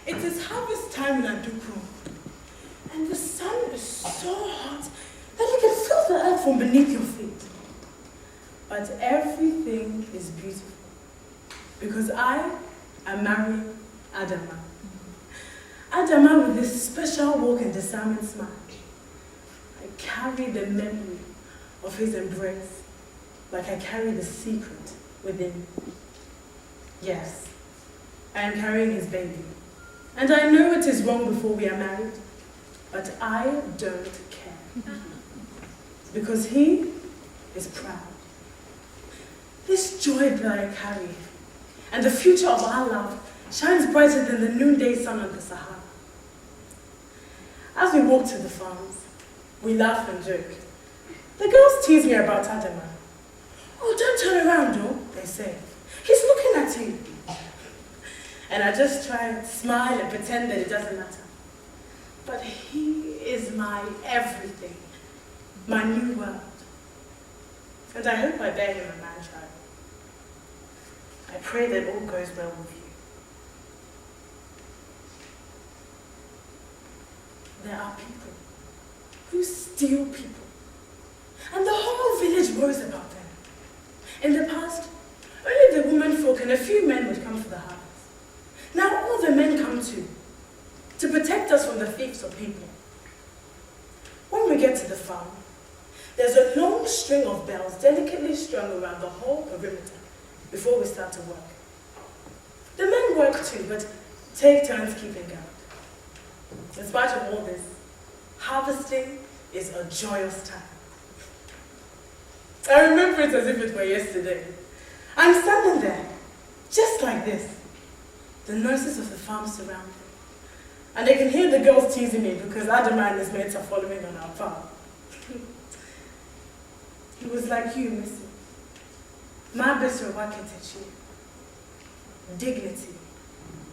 It is harvest time in Adukru, and the sun is so hot that you can feel the earth from beneath your feet. But everything is beautiful, because I am marrying Adama. Adama with this special walk and disarming smile. I carry the memory of his embrace, like I carry the secret within me. Yes, I am carrying his baby. And I know it is wrong before we are married, but I don't care. Because he is proud. This joy that I carry, and the future of our love, shines brighter than the noonday sun on the Sahara. As we walk to the farms, we laugh and joke. The girls tease me about Adama. Oh, don't turn around, though, they say. He's looking at you. And I just try to smile and pretend that it doesn't matter. But he is my everything, my new world. And I hope I bear him a man-child. I pray that all goes well with you. There are people who steal people, and the whole village worries about them. In the past, only the women folk and a few men would come for the harvest. Now all the men come too, to protect us from the thieves of people. When we get to the farm, there's a long string of bells delicately strung around the whole perimeter before we start to work. The men work too, but take turns keeping guard. In spite of all this, harvesting is a joyous time. I remember it as if it were yesterday. I'm standing there, just like this. The nurses of the farm surround me, and they can hear the girls teasing me because Adama and his mates are following on our farm. It was like you, Missy. My Bisra Waketachi. Dignity,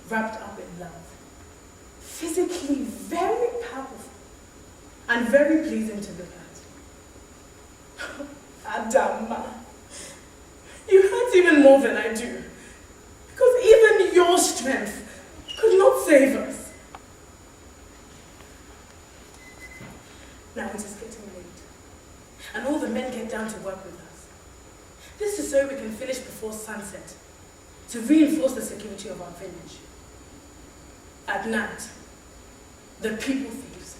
wrapped up in love. Physically very powerful and very pleasing to look at. Adama, you hurt even more than I do, because even your strength could not save us. Now it is getting late, and all the men get down to work with us. This is so we can finish before sunset, to reinforce the security of our village. At night, the people thieves,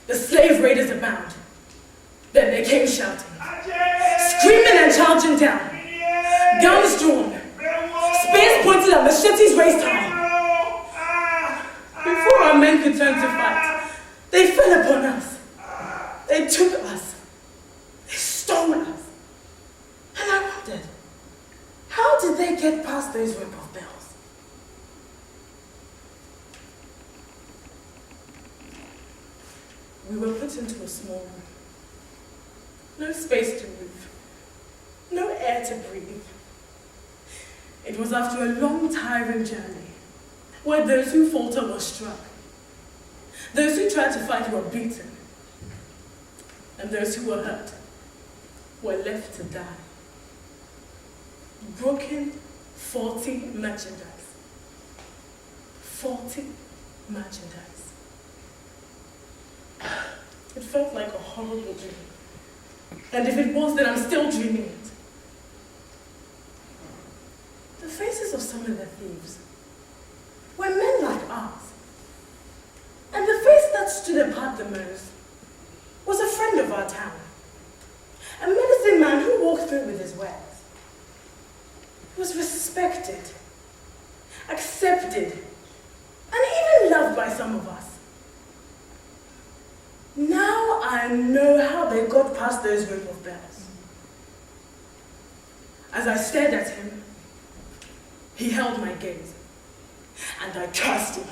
the slave raiders abound. Then they came shouting, screaming and charging down, guns drawn, spears pointed and machetes raised high. Before our men could turn to fight, they fell upon us. They took us. They stole us. And I wondered, how did they get past those rip-off bells? We were put into a small room. No space to move. No air to breathe. It was after a long, tiring journey, where those who falter were struck. Those who tried to fight were beaten. And those who were hurt were left to die. Broken, faulty merchandise. Faulty merchandise. It felt like a horrible dream. And if it was, then I'm still dreaming it. The faces of some of the thieves were men like ours. And the face that stood apart the most was a friend of our town. A medicine man who walked through with his wares. He was respected, accepted, and even loved by some of us. Now I know how they got past those rope of bells. As I stared at him, he held my gaze, and I cursed him.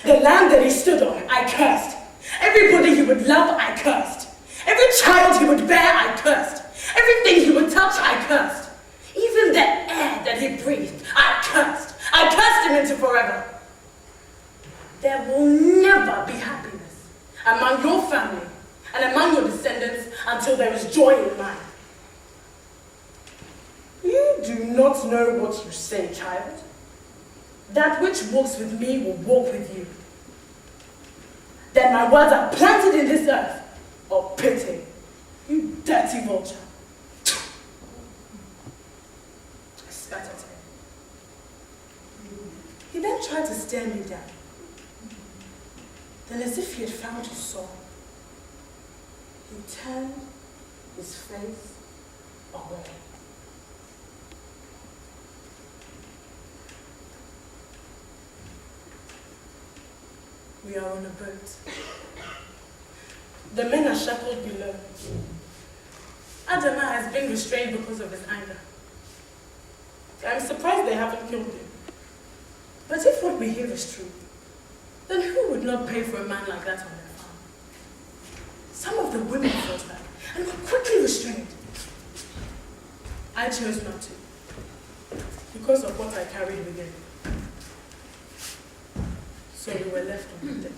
The land that he stood on, I cursed. Everybody he would love, I cursed. Every child he would bear, I cursed. Everything he would touch, I cursed. Even the air that he breathed, I cursed. I cursed him into forever. There will never be happiness among your family and among your descendants until there is joy in mine. You do not know what you say, child. That which walks with me will walk with you. Then my words are planted in this earth. Oh, pity, you dirty vulture. I spat at him. He then tried to stare me down. Then, as if he had found his soul, he turned his face away. We are on a boat. The men are shackled below. Araba has been restrained because of his anger. I'm surprised they haven't killed him. But if what we hear is true, then who would not pay for a man like that on their farm? Some of the women fought back and were quickly restrained. I chose not to, because of what I carried within. So we were left on the deck.